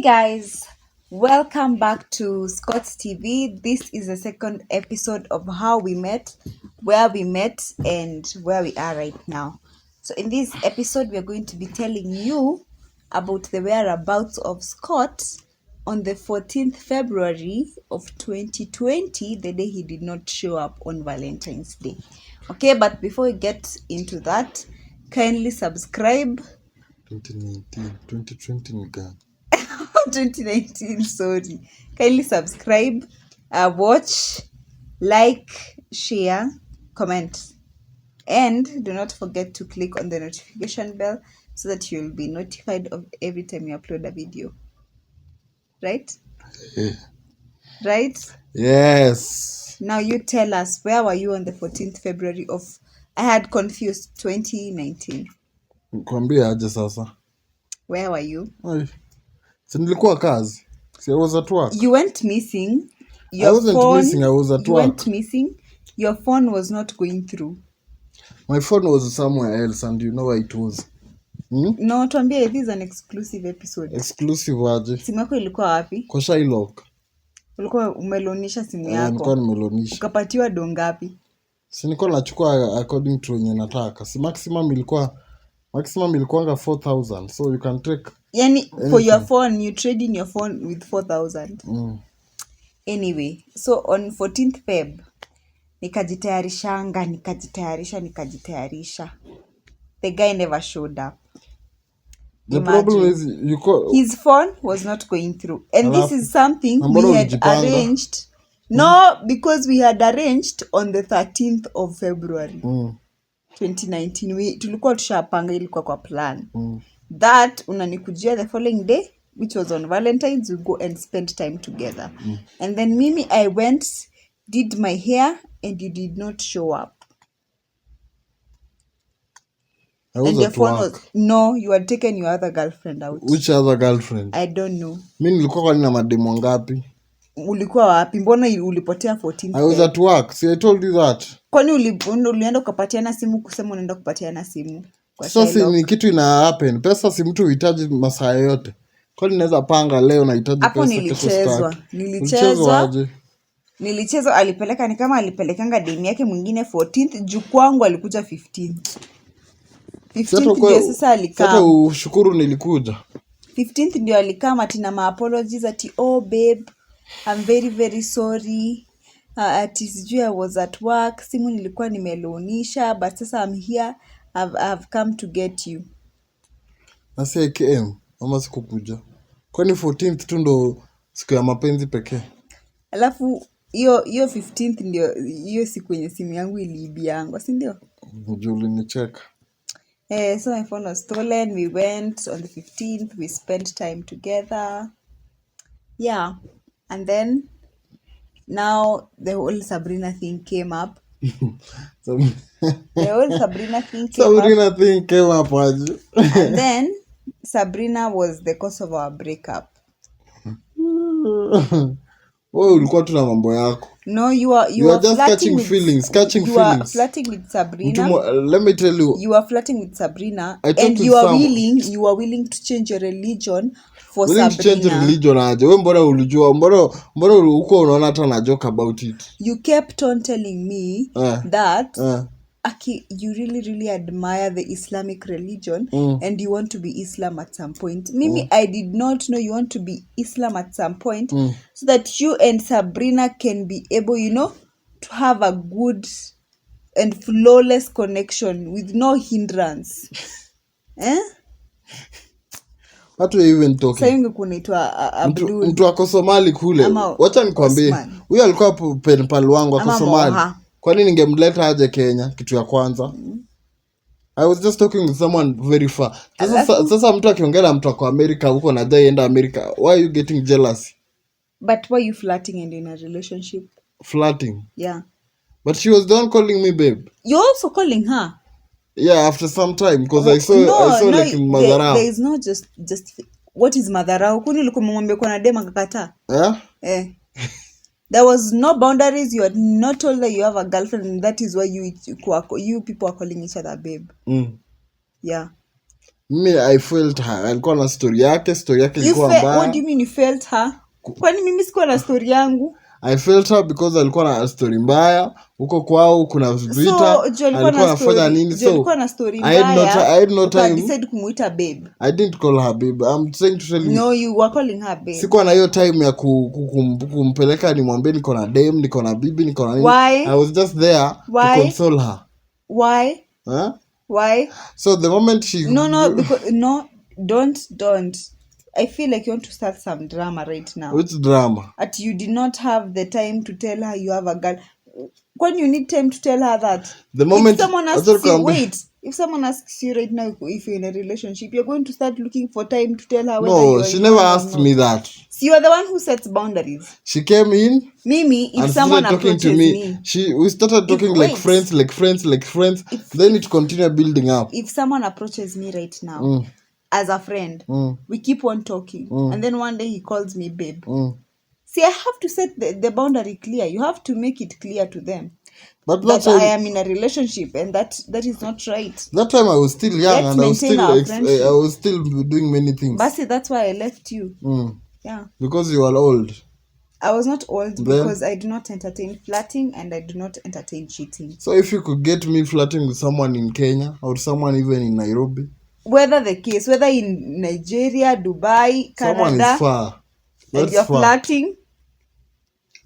guys, welcome back to Scott's TV. This is the second episode of how we met, where we met, and where we are right now. So in this episode, we are going to be telling you about the whereabouts of Scott on the 14th February of 2020, the day he did not show up on Valentine's Day. Okay, but before we get into that, kindly subscribe. 2020 ni gani? 2019, sorry. Kindly subscribe, watch, like, share, comment, and do not forget to click on the notification bell so that you'll be notified of every time you upload a video. Right? Yeah. Right? Yes. Now you tell us, where were you on the 14th February of, I had confused, 2019? Kwambia aje sasa? Where were you? Si nilikuwa kazi. I was at work. You went missing. I wasn't missing, I was at you work. went missing. Your phone was not going through. My phone was somewhere else and you know where it was. No, tuambie, this is an exclusive episode. Exclusive aje? Simu yako ilikuwa wapi? Kwa Shylock. Ulikuwa umelonisha simu yako? Nilikuwa nimelonisha. Ukapatiwa do ngapi? Si nilikuwa nachukua according to yenye nataka. Si maximum ilikuwa 4,000. So you can take Yani, anything. for your phone, you trade in your phone with 4,000. Anyway, so on 14th Feb, nikajitayarisha. The guy never showed up. The problem is his phone was not going through. And this is something we had arranged. No, because we had arranged on the 13th of February 2019. Tulikuwa tushapanga, ilikuwa kwa plan. That unanikujia the following day, which was on Valentine's, we go and spend time together. And then Mimi, I went, did my hair, and you did not show up. And your phone was... No, you had taken your other girlfriend out. Which other girlfriend? I don't know. Mimi nilikuwa kwa nina mademo ngapi? Ulikuwa wapi? Mbona ulipotea 14th? I was at work. See, I told you that. Kwani ulienda ukapatiana simu kusema unaenda kupatiana simu? Sasa ni kitu ina happen. Pesa si mtu uhitaji masaa yote. Kwani naweza panga leo nahitaji pesa kesho. Nilichezwa, alipeleka, ni kama alipelekanga demi yake mwingine 14th, juu kwangu alikuja 15th. 15th ndio sasa alikaa. Sasa ushukuru nilikuja. 15th ndio alikaa matina ma apologies ati babe, I'm very very sorry. Ati sijui I was at work, simu nilikuwa nimelonisha, but sasa I'm here, I've come to get you. Nasi AKM, mama sikukuja. Kwani 14th tu ndo siku ya mapenzi pekee. Alafu hiyo 15th ndio hiyo siku yenye simu yangu iliibiangwa, si ndio? Juli ni check. So my phone was stolen. We went on the 15th. We spent time together. Yeah. And then now the whole Sabrina thing came up. Sabrina thing came up. And then Sabrina was the cause of our breakup. Wewe ulikuwa tu na mambo yako. No, you are just catching feelings. You are flirting with Sabrina. Let me tell you. You are flirting with Sabrina, and you are willing to change your religion for Sabrina. To change religion aje? Wewe mbona ulijua? Mbona uko unaona hata na joke about it? You kept on telling me that Aki, you really admire the Islamic religion and you want to be Islam at some point. Mimi, I did not know you want to be Islam at some point so that you and Sabrina can be able, to have a good and flawless connection with no hindrance. What are you even talking? Saying kunaitwa Abdul. Mtu ako Somali kule. Wacha nikwambie. Huyo alikuwa pen pal wangu ako Somali. Kwani ningemleta aje Kenya kitu ya kwanza? I was just talking with someone very far. Sasa mtu akiongea na mtu kwa America huko na dai enda America. Why are you getting jealous? But why are you flirting and in a relationship? Flirting? Yeah. But she was the one calling me babe. You're also calling her? Yeah, after some time because I saw like madharau. There is not just what is madharau? Kuni ulikuwa umemwambia kwa na dema akakataa? Yeah? There was no boundaries. You had not told her you have a girlfriend, and that is why you people are calling each other babe. Yeah. Me, I felt her. Alikuwa na story yake ilikuwa mbaya. What do you mean you felt her? Kwani mimi sikuwa na story yangu? I felt her because alikuwa na story mbaya. Huko kwao kuna vita. Alikuwa anafanya nini? So alikuwa na story mbaya. I had no time. I decided kumuita babe. I didn't call her babe. I'm saying to tell you. No, you were calling her babe. Sikuwa na hiyo time ya kumpeleka nimwambie niko na dem, niko na bibi, niko na nini. Why? I was just there to console her. Why? Huh? Why? So the moment she No, don't. I feel like you want to start some drama right now. Which drama? That you did not have the time to tell her you have a girl. When you need time to tell her that. The moment if someone asks you right now if you're in a relationship, you're going to start looking for time to tell her whether No, she never asked me that. So you are the one who sets boundaries. She came in. Mimi, if someone approaches to me, we started talking like friends. Then it continued building up. If someone approaches me right now, as a friend, we keep on talking, and then one day he calls me babe. See, I have to set the boundary clear. You have to make it clear to them that I am in a relationship, and that is not right. That time I was still young. Let's and I was still doing many things. Basi, that's why I left you. Yeah. Because you are old. I was not old because I do not entertain flirting and I do not entertain cheating. So if you could get me flirting with someone in Kenya or someone even in Nairobi, whether in Nigeria, Dubai, Canada, someone is far. And you're flirting,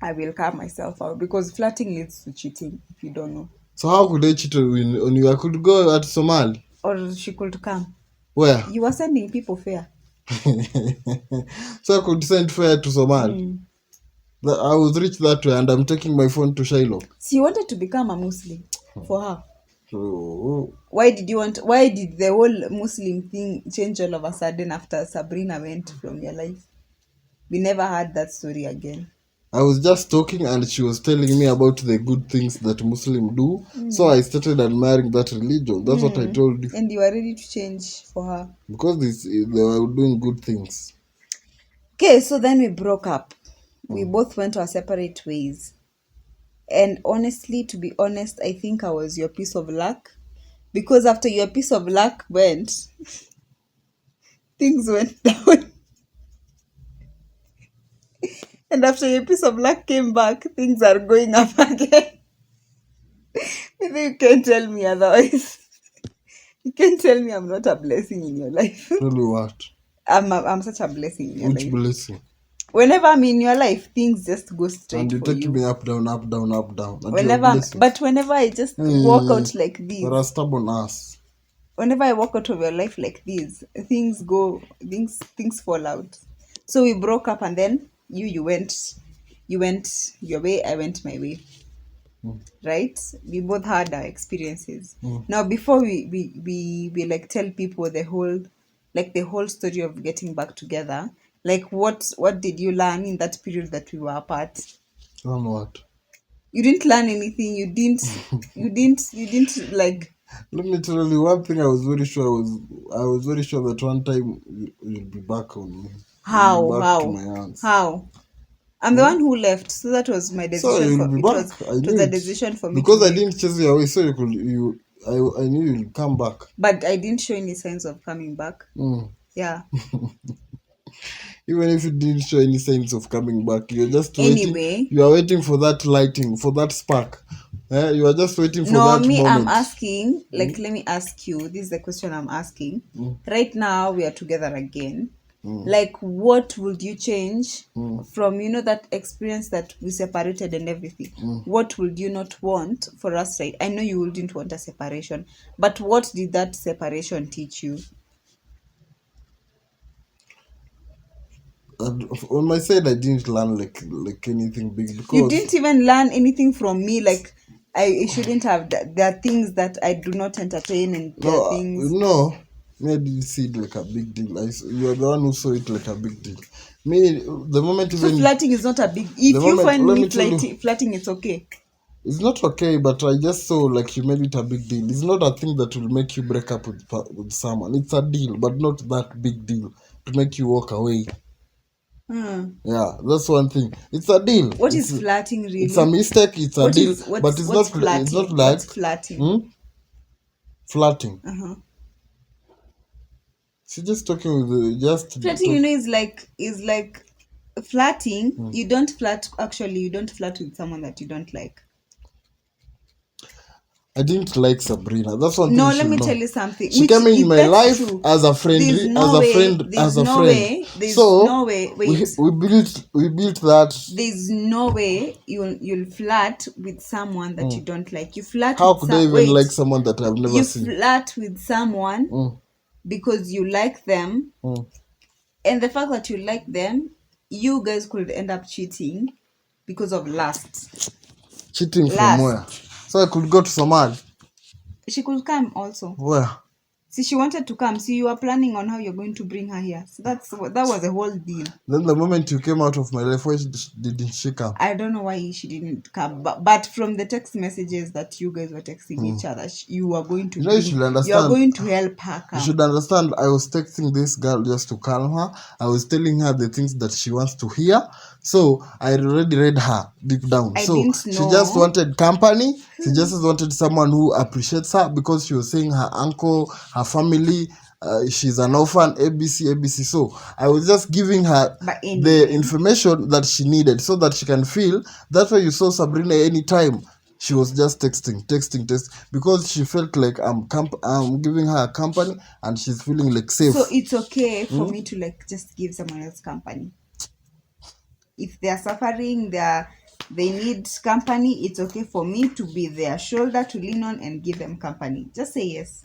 I will cut myself out because flirting leads to cheating if you don't know. So how could I cheat on you? I could go at Somali. Or she could come. Where? You were sending people fare. So I could send fare to Somali. I was rich that way and I'm taking my phone to Shiloh. So you wanted to become a Muslim for her? Oh. Why did the whole Muslim thing change all of a sudden after Sabrina went from your life? We never heard that story again. I was just talking and she was telling me about the good things that Muslims do. So I started admiring that religion. That's what I told you. And you were ready to change for her? Because they were doing good things. Okay, so then we broke up. We both went our separate ways. And honestly, to be honest, I think I was your piece of luck. Because after your piece of luck went, things went down. And after your piece of luck came back, things are going up again. Maybe you can't tell me otherwise. You can't tell me I'm not a blessing in your life. Really what? I'm such a blessing in your life. Which blessing? Whenever I'm in your life, things just go straight and you for you. And you take me up, down, up, down, up, down. Whenever I just walk out like this. You're a stubborn ass. Whenever I walk out of your life like this, things fall out. So we broke up and then you went your way, I went my way. Right? We both had our experiences. Now before we like tell people the whole story of getting back together, like what did you learn in that period that we were apart? Learn what? You didn't learn anything. You didn't like. Let me tell you one thing. I was very sure that one time you'll be back on me. How? To my hands. How? I'm the one who left, so that was my decision. So you'll be back. It was a decision for me. Because I didn't chase you away, so I knew you'd come back. But I didn't show any signs of coming back. Yeah. Even if you didn't show any signs of coming back, you're just waiting. Anyway. You are waiting for that lighting, for that spark. You are just waiting for that moment. I'm asking, let me ask you, this is the question I'm asking. Right now, we are together again. Like, what would you change from, that experience that we separated and everything? What would you not want for us? Right? I know you wouldn't want a separation, but what did that separation teach you? On my side, I didn't learn like anything big because you didn't even learn anything from me. Like I shouldn't have. There are things that I do not entertain, and things. No, me I didn't see it like a big deal. You are the one who saw it like a big deal. Me, the moment so flirting is not a big. If you find me flirting, it's okay. It's not okay, but I just saw like you made it a big deal. It's not a thing that will make you break up with someone. It's a deal, but not that big deal to make you walk away. Yeah, that's one thing. It's a deal. What is flirting really? It's a mistake. It's a deal, but it's not. Flirting? It's not like what's flirting. Flirting. She's just talking with flirting, is like flirting. You don't flirt. Actually, you don't flirt with someone that you don't like. I didn't like Sabrina. That's one thing. No, let me tell you something. She came in my life as a friend, There's no way. There's no way. Wait. We built that. There's no way you'll flirt with someone that you don't like. You flirt. How could I even like someone that I've never seen? You flirt with someone because you like them, and the fact that you like them, you guys could end up cheating because of lust. Cheating from where? So I could go to Somalia. She could come also. Where? See, she wanted to come. See, you are planning on how you're going to bring her here. So that was a whole deal. Then the moment you came out of my life, why didn't she come? I don't know why she didn't come. But from the text messages that you guys were texting each other, you are going to you are going to help her come. You should understand, I was texting this girl just to calm her. I was telling her the things that she wants to hear. So I already read her deep down. She just wanted company. She just wanted someone who appreciates her, because she was saying her uncle, her family, she's an orphan, ABC. So I was just giving her the information that she needed so that she can feel. That's why you saw Sabrina anytime. She was just texting, because she felt like I'm giving her a company and she's feeling like safe. So it's okay for me to like just give someone else company. If they are suffering, they need company, it's okay for me to be their shoulder to lean on and give them company. Just say yes.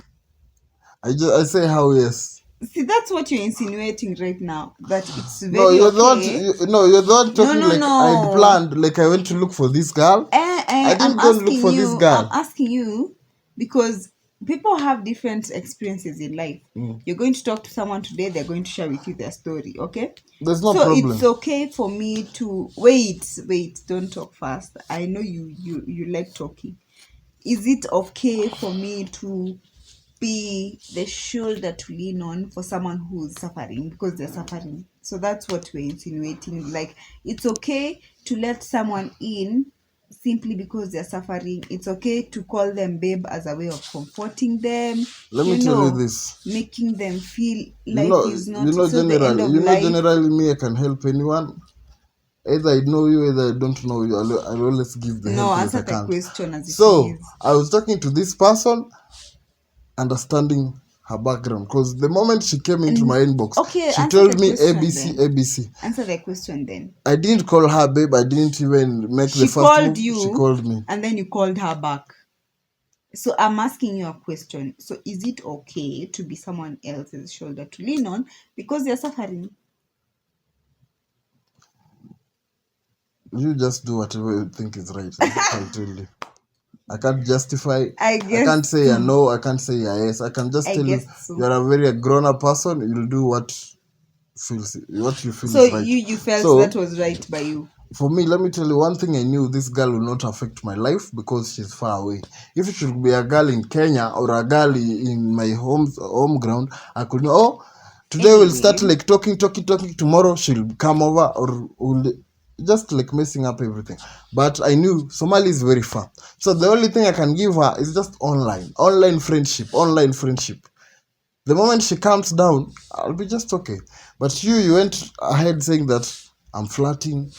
I say how yes. See, that's what you're insinuating right now. That it's very you're not talking I planned. Like I went to look for this girl. I didn't go look for this girl. I'm asking you because people have different experiences in life. You're going to talk to someone today, they're going to share with you their story, okay? There's no problem. So it's okay for me to wait, don't talk fast. I know you like talking. Is it okay for me to be the shoulder to lean on for someone who's suffering because they're suffering? So that's what we're insinuating. Like, it's okay to let someone in simply because they're suffering. It's okay to call them babe as a way of comforting them. Let me tell you this. Making them feel life is not generally me, I can help anyone. Either I know you, either I don't know you. I'll always give the help. Answer the question as it is. I was talking to this person, understanding her background, because the moment she came into my inbox, she told me ABC. Answer the question then. I didn't call her babe. I didn't even make the first move. She called me. And then you called her back. So I'm asking you a question. So is it okay to be someone else's shoulder to lean on because they're suffering? You just do whatever you think is right. I tell you. I can't justify. I can't say a no. I can't say a yes. I can just tell you you're a very grown-up person. You'll do what you feel is right. So you felt that was right by you. For me, let me tell you one thing. I knew this girl will not affect my life because she's far away. If it should be a girl in Kenya or a girl in my home ground, I could know. Oh, today we'll start like talking. Tomorrow she'll come over or will just like messing up everything. But I knew Somali is very far. So the only thing I can give her is just online friendship. The moment she comes down, I'll be just okay. But you went ahead saying that I'm flirting.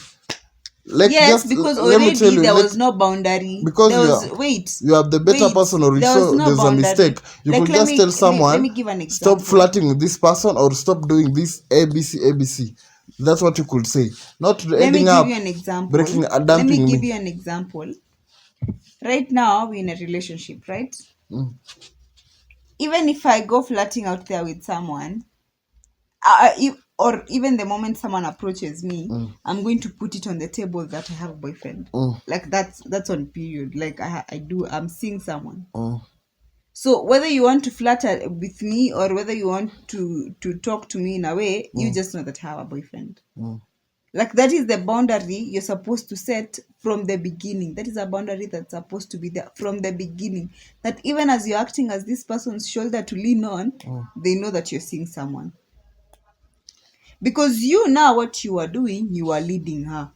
Like, yes, because already there was no boundary. Because you have the better person, or there's a mistake. You could just tell someone, let me give an example. Stop flirting with this person or stop doing this ABC. That's what you could say. Not ending up breaking and dumping me. Let me give you an example. Right now, we're in a relationship, right? Even if I go flirting out there with someone, or even the moment someone approaches me, I'm going to put it on the table that I have a boyfriend. Like that's on period. Like I'm seeing someone. So whether you want to flirt with me or whether you want to talk to me in a way, you just know that I have a boyfriend. Like, that is the boundary you're supposed to set from the beginning. That is a boundary that's supposed to be there from the beginning. That even as you're acting as this person's shoulder to lean on, they know that you're seeing someone. Because you know what you are doing, you are leading her.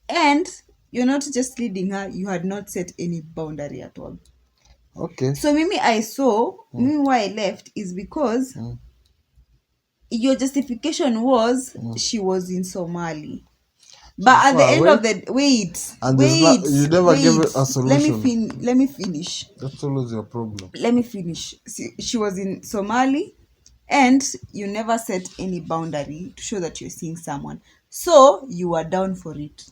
And you're not just leading her, you had not set any boundary at all. Okay. So why I left is because your justification was she was in Somali. But at the end of the you never gave a solution. Let me finish. That's always your problem. Let me finish. See, she was in Somali, and you never set any boundary to show that you're seeing someone. So you are down for it.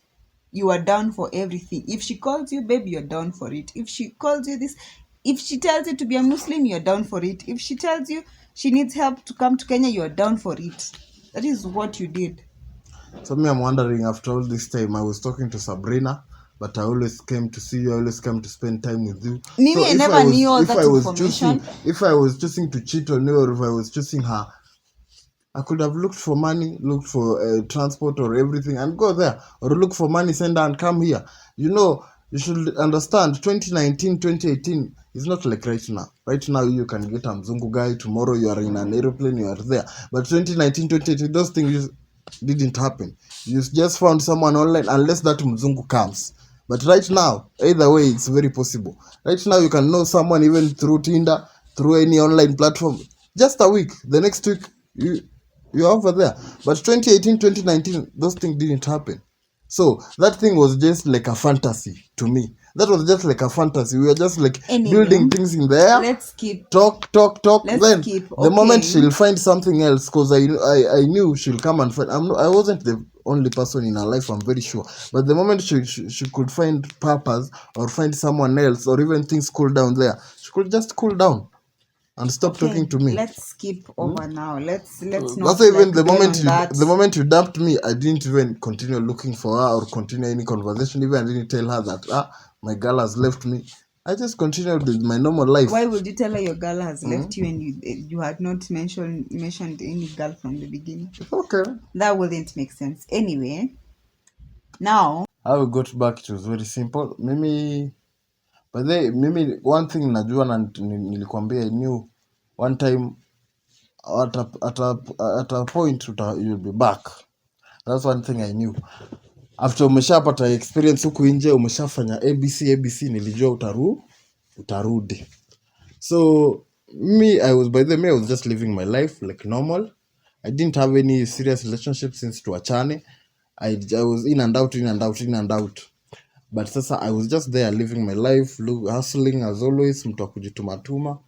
You are down for everything. If she calls you, babe, you're down for it. If she calls you this, if she tells you to be a Muslim, you're down for it. If she tells you she needs help to come to Kenya, you're down for it. That is what you did. So me, I'm wondering, after all this time, I was talking to Sabrina, but I always came to see you, I always came to spend time with you. Maybe I never knew all that information. If I was choosing to cheat on you, or if I was choosing her, I could have looked for money, looked for transport or everything and go there. Or look for money, send her and come here. You know, you should understand, 2019, 2018 is not like right now. Right now, you can get a Mzungu guy. Tomorrow, you are in an aeroplane, you are there. But 2019, 2018, those things didn't happen. You just found someone online unless that Mzungu comes. But right now, either way, it's very possible. Right now, you can know someone even through Tinder, through any online platform. Just a week. The next week, you're over there. But 2018, 2019, those things didn't happen. So that thing was just like a fantasy to me. That was just like a fantasy. We were just like building things in there. Let's keep talk. Then the moment she'll find something else, because I knew she'll come and find. I wasn't the only person in her life, I'm very sure. But the moment she could find purpose or find someone else, or even things cool down there, she could just cool down and stop talking to me. Let's skip over now. Let's not. That's even the moment you dumped me, I didn't even continue looking for her or continue any conversation. Even I didn't tell her that my girl has left me. I just continued with my normal life. Why would you tell her your girl has left you and you had not mentioned any girl from the beginning? Okay. That wouldn't make sense. Anyway, now how we got back, it was very simple. Mimi one thing najua na nilikwambia, I knew one time at a point you'll be back. That's one thing I knew. After umeshapata experience huku nje, umeshafanya ABC, nilijua utarudi. So I was just living my life like normal. I didn't have any serious relationship since tuachane. I was in and out. But sasa I was just there living my life, hustling as always, mtu wa kujitumatuma.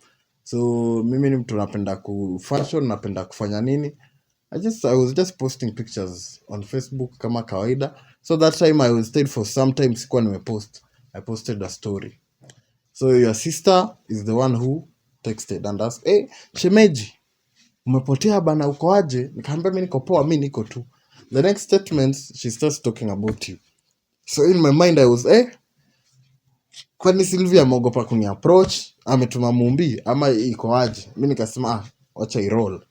So mimi ni mtu napenda kufashion, napenda kufanya nini. I was just posting pictures on Facebook kama kawaida. So that time I stayed for some time, sikuwa nimepost. I posted a story. So your sister is the one who texted and asked, "Hey, shemeji, umepotea bana, uko aje?" Nikamwambia mimi niko poa, mimi niko tu. The next statement, she starts talking about you. So in my mind I was, kwani Sylvia ameogopa kuni approach, ametuma mumbi ama iko aje? Mimi nikasema wacha roll.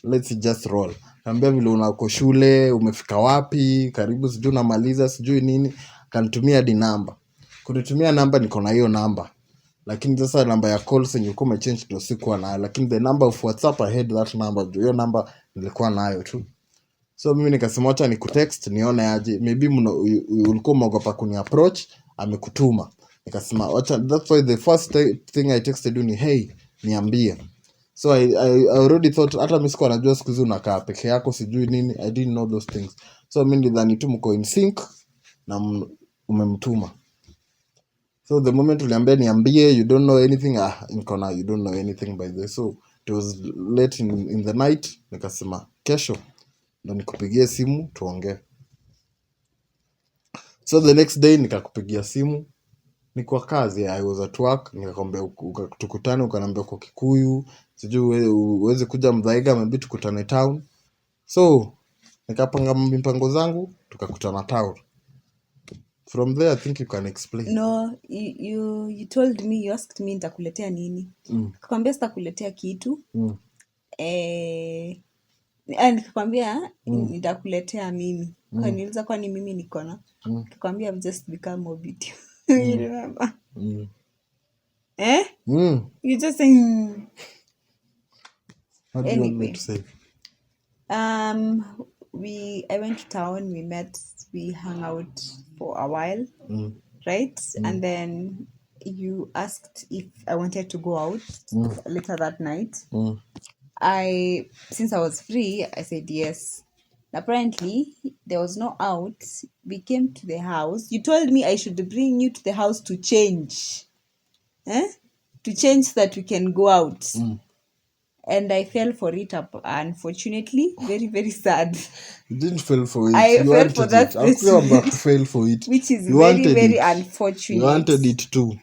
Let's just roll. Kaambia vile unako shule, umefika wapi, karibu sijui unamaliza sijui nini, kanitumia hadi namba. Kunitumia namba, niko na hiyo namba. Lakini sasa namba ya calls yenye uko umechange ndio sikuwa nayo, lakini the number of WhatsApp I had that number, hiyo namba nilikuwa nayo tu. So mimi nikasema acha nikutext nione aje, maybe ulikuwa umeogopa kuni approach, amekutuma. Nikasema acha, that's why the first thing I texted you ni hey, niambie. So I already thought, hata mimi sikuwa najua siku hizi unakaa peke yako sijui nini, I didn't know those things. So mimi nilidhani tu mko in sync na umemtuma. So the moment uliambia niambie you don't know anything, nikona you don't know anything by the way. So it was late in the night, nikasema kesho ndo nikupigie simu tuongee. So the next day nikakupigia simu, niko kazi, I was at work, nikakwambia tukutane, ukaniambia kwa Kikuyu, sijui uweze kuja Mthaiga, maybe tukutane town. So nikapanga mipango zangu, tukakutana town. From there I think you can explain. No, you told me, you asked me nitakuletea nini. Nikakwambia sitakuletea kitu. Nikakwambia nitakuletea mimi. Kaniuliza kwani mimi niko na. Nikakwambia I've just become morbid. You remember? You just saying. What do you want me to say? I went to town, we met, we hung out for a while, right? And then you asked if I wanted to go out later that night. since I was free, I said yes. Apparently, there was no out. We came to the house. You told me I should bring you to the house to change. To change so that we can go out. And I fell for it, unfortunately. Very, very sad. You didn't fail for it. I You fell wanted for it. that I'm talking about fail for it. which is You very, wanted very it. unfortunate. You wanted it too.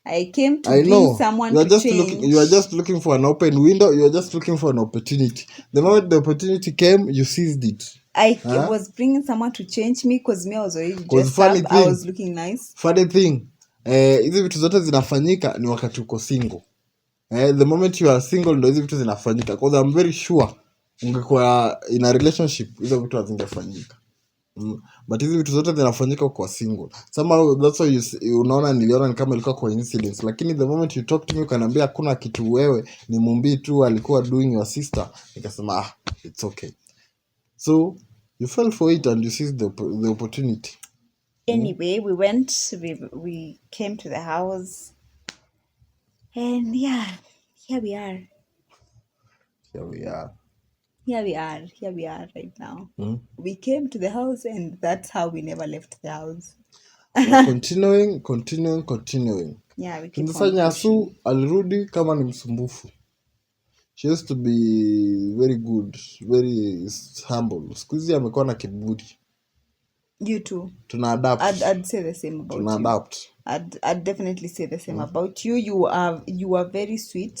I came to I bring know. someone You are to just change. you are just looking for an open window. You are just looking for an opportunity. The moment the opportunity came, you seized it. I was bringing someone to change me because me I was already dressed funny up. thing, I was looking nice. Funny thing, hizi vitu zote zinafanyika ni wakati uko single. The moment you are single ndo hizi vitu zinafanyika. Because I'm very sure ungekuwa in a relationship hizo vitu hazingefanyika. But hizi vitu zote zinafanyika kwa single. Somehow that's why unaona niliona ni kama ilikuwa coincidence, lakini the moment you talk to me ukaniambia hakuna kitu, wewe ni Mumbi tu alikuwa doing your sister, nikasema it's okay. So you fell for it and you seized the opportunity. Anyway, we went, we came to the house, and yeah, here we are. Here we are right now. We came to the house, and that's how we never left the house. Continuing. Yeah, we keep on. Nyasu alirudi kama ni msumbufu. She used to be very good, very humble. Siku hizi amekuwa na kiburi. You too. Tuna adapt. I'd say the same about Tuna you. Adapt. I'd definitely say the same about you. You are very sweet,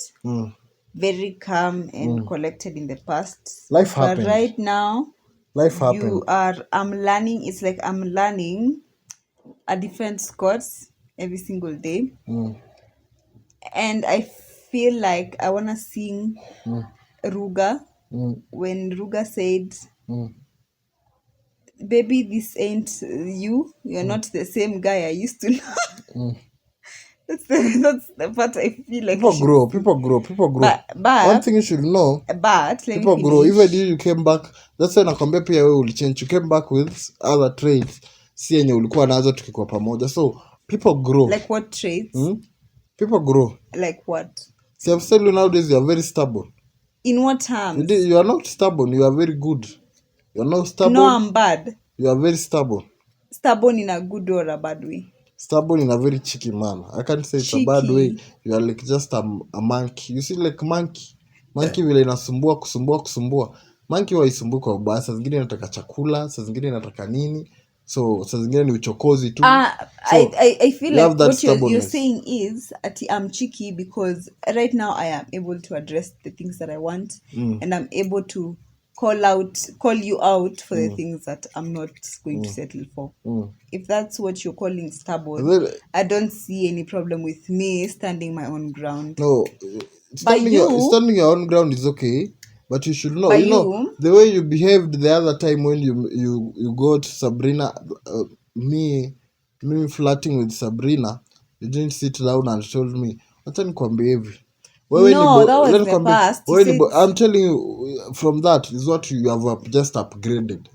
very calm and collected in the past. Life happened. But right now, life happened. I'm learning. It's like I'm learning a different Scottz every single day, and I feel like I wanna sing Ruga when Ruga said. Baby, this ain't you. You're not the same guy I used to know. That's the part I feel like people grow. But one thing you should know, but people grow. Even you came back, that's why nakwambia pia wewe ulichange. You came back with other traits si yenye ulikuwa nazo tukikuwa pamoja. So people grow. Like what traits? People grow. Like what? See, I've said nowadays you are very stubborn. In what terms? You are not stubborn. You are very good. You are not stubborn. No, I'm bad. You are very stubborn. Stubborn in a good or a bad way? Stubborn in a very cheeky manner. I can't say it's a bad way. You are like just a monkey. You see like monkey. Monkey vile inasumbua kusumbua. Monkey waisumbua kwa ubaya. Saa zingine inataka chakula, saa zingine inataka nini. So saa zingine ni uchokozi tu. I feel like what you're saying is I'm cheeky because right now I am able to address the things that I want and I'm able to call you out for the things that I'm not going to settle for. If that's what you're calling stubborn, I don't see any problem with me standing my own ground. No, standing your own ground is okay, but you should know. You know the way you behaved the other time when you got Sabrina, me flirting with Sabrina. You didn't sit down and told me, "Wacha nikwambie hivi." No, that was the past. I'm telling you, from that is what you have just upgraded.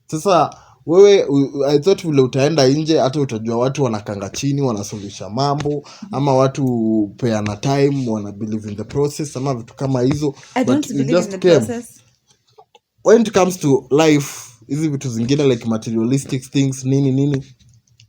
Sasa wewe I thought vile utaenda nje hata utajua watu wanakanga chini wanasuluhisha mambo ama watu peana time wana believe in the process ama vitu kama hizo. I don't believe in the process. When it comes to life, hizi vitu zingine like materialistic things nini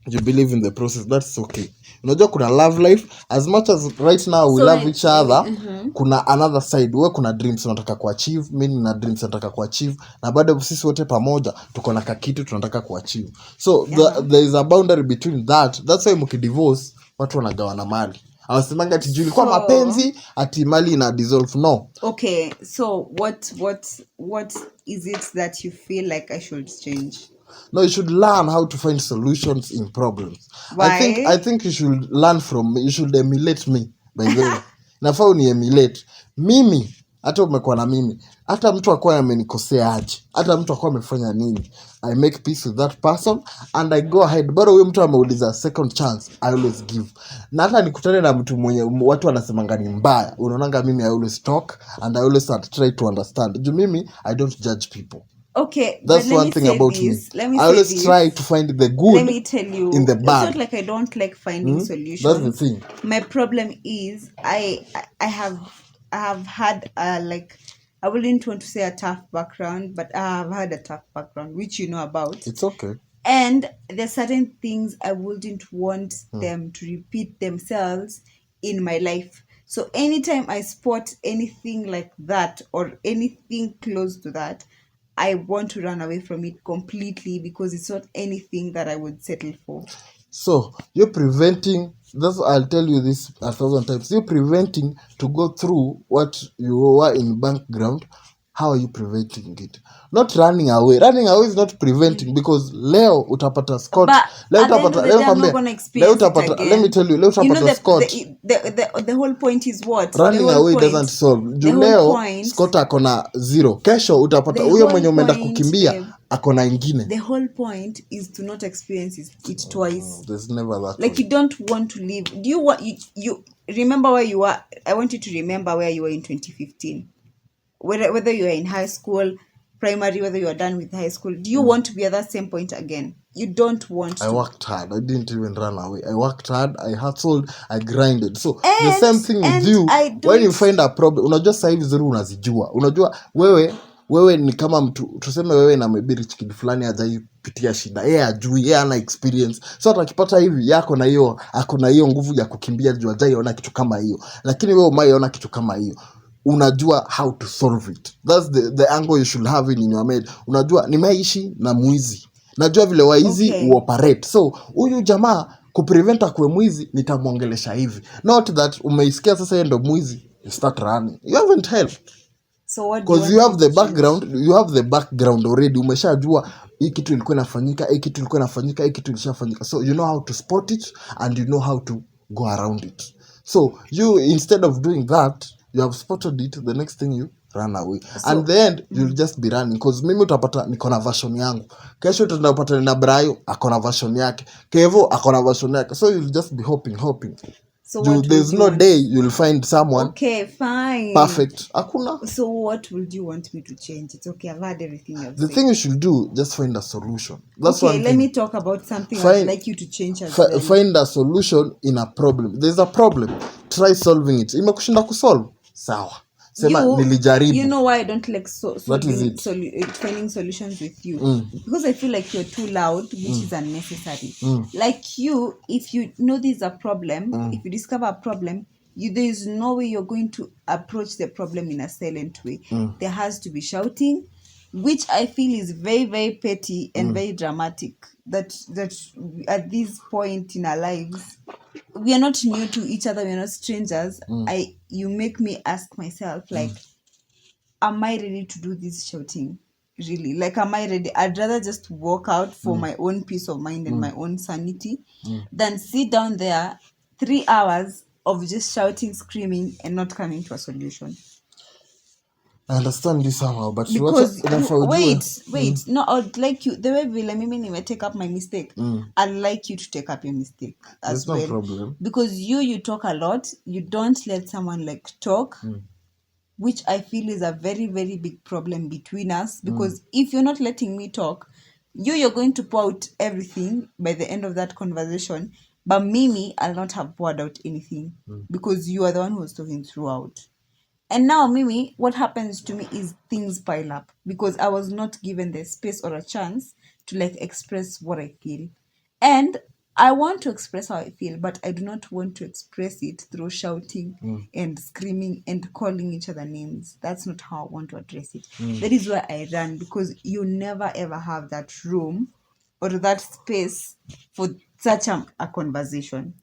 you believe in the process, that's okay. Unajua kuna love life as much as right now we love each other. Kuna another side, wewe kuna dreams unataka kuachieve, mimi nina dreams nataka kuachieve, na bado sisi wote pamoja tuko na kitu tunataka kuachieve. So there is a boundary between that. That's why mkidivorce watu wanagawana mali. Awasemanga ati ilikuwa mapenzi ati mali ina dissolve. No. Okay, so what is it that you feel like I should change? No, you should learn how to find solutions in problems. Why? I think you should learn from me. You should emulate me, by the way. Nafaa ni emulate. Mimi, hata umekuwa na mimi. Hata mtu akwa amenikosea aje. Hata mtu akwa amefanya nini. I make peace with that person and I go ahead. Bado huyo mtu ameuliza second chance, I always give. Na hata nikutane na mtu mwenye watu wanasemanga ni mbaya. Unaonanga mimi I always talk and I always try to understand. Juu mimi, I don't judge people. Okay, that's one thing about me. I always try to find the good. Let me tell you, in the bad. It's not like I don't like finding solutions. That's the thing. My problem is I have had like I wouldn't want to say a tough background, but I've had a tough background, which you know about. It's okay. And there's certain things I wouldn't want them to repeat themselves in my life. So anytime I spot anything like that or anything close to that, I want to run away from it completely because it's not anything that I would settle for. So you're preventing, that's I'll tell you this 1,000 times. You're preventing to go through what you were in background. How are you preventing it? Not running away. Running away is not preventing because leo utapata Scott. Leo utapata, let me tell you, leo utapata Scott. The whole point is what? Running away doesn't solve. Juu leo Scott akona 0. Kesho utapata huyo mwenye umeenda kukimbia akona ingine. The whole point is to not experience it twice. There's never that. Like you don't want to live. Do you want you remember where you were? I want you to remember where you were in 2015. Whether you are in high school, primary, whether you are done with high school, do you want to be at that same point again? You don't want to. I worked hard. I didn't even run away. I worked hard. I hustled. I grinded. So the same thing with you. When you find a problem, unajua sasa hivi zuri unazijua. Unajua wewe ni kama mtu, tuseme wewe na maybe rich kid fulani hajaipitia shida. Yeye ajui, yeye ana experience. So atakipata hivi yako na hiyo, akona hiyo nguvu ya kukimbia juu hajaiona kitu kama hiyo. Lakini wewe umaiona kitu kama hiyo. Unajua how to solve it. That's the angle you should have in your mind. Unajua nimeishi na mwizi. Najua vile waizi uoperate. So huyu jamaa kuprevent akwe mwizi nitamuongelesha hivi. Not that umeisikia sasa yeye ndo mwizi, you start running. You haven't helped. So what? Because you have the background, you have the background already. Umeshajua hii kitu ilikuwa inafanyika, hii kitu ilikuwa inafanyika, hii kitu ilishafanyika. So you know how to spot it and you know how to go around it. So you, instead of doing that, you have spotted it, the next thing you run away. So, and the end you'll just be running because mimi utapata niko na version yangu. Kesho tutapata na Brayo akona version yake. Kevo akona version yake. So you'll just be hoping. So there's no day you'll find someone fine perfect. Hakuna. So what would you want me to change? It's okay, I've had everything else. The thing you should do, just find a solution. That's okay, let me talk about something I'd like you to change as well. Find a solution in a problem. There's a problem, try solving it. Imekushinda kusolve, sawa, sema nilijaribu. You know why I don't like finding solutions with you? Because I feel like you're too loud, which is unnecessary. Like you, if you know there's a problem, if you discover a problem, there is no way you're going to approach the problem in a silent way. There has to be shouting, which I feel is very, very petty and very dramatic. That at this point in our lives, we are not new to each other, we are not strangers. You make me ask myself, like, am I ready to do this shouting? Really? Like, am I ready? I'd rather just walk out for my own peace of mind and my own sanity than sit down there 3 hours of just shouting, screaming, and not coming to a solution. I understand this somehow, but because wait, no, I'd like you, the way mimi take up my mistake, I'd like you to take up your mistake as well. No problem. Because you talk a lot, you don't let someone like talk, which I feel is a very, very big problem between us. Because if you're not letting me talk, you're going to pour out everything by the end of that conversation, but Mimi, I'll not have poured out anything because you are the one who was talking throughout. And now, Mimi, what happens to me is things pile up because I was not given the space or a chance to like express what I feel. And I want to express how I feel, but I do not want to express it through shouting and screaming and calling each other names. That's not how I want to address it. That is why I run, because you never ever have that room or that space for such a conversation.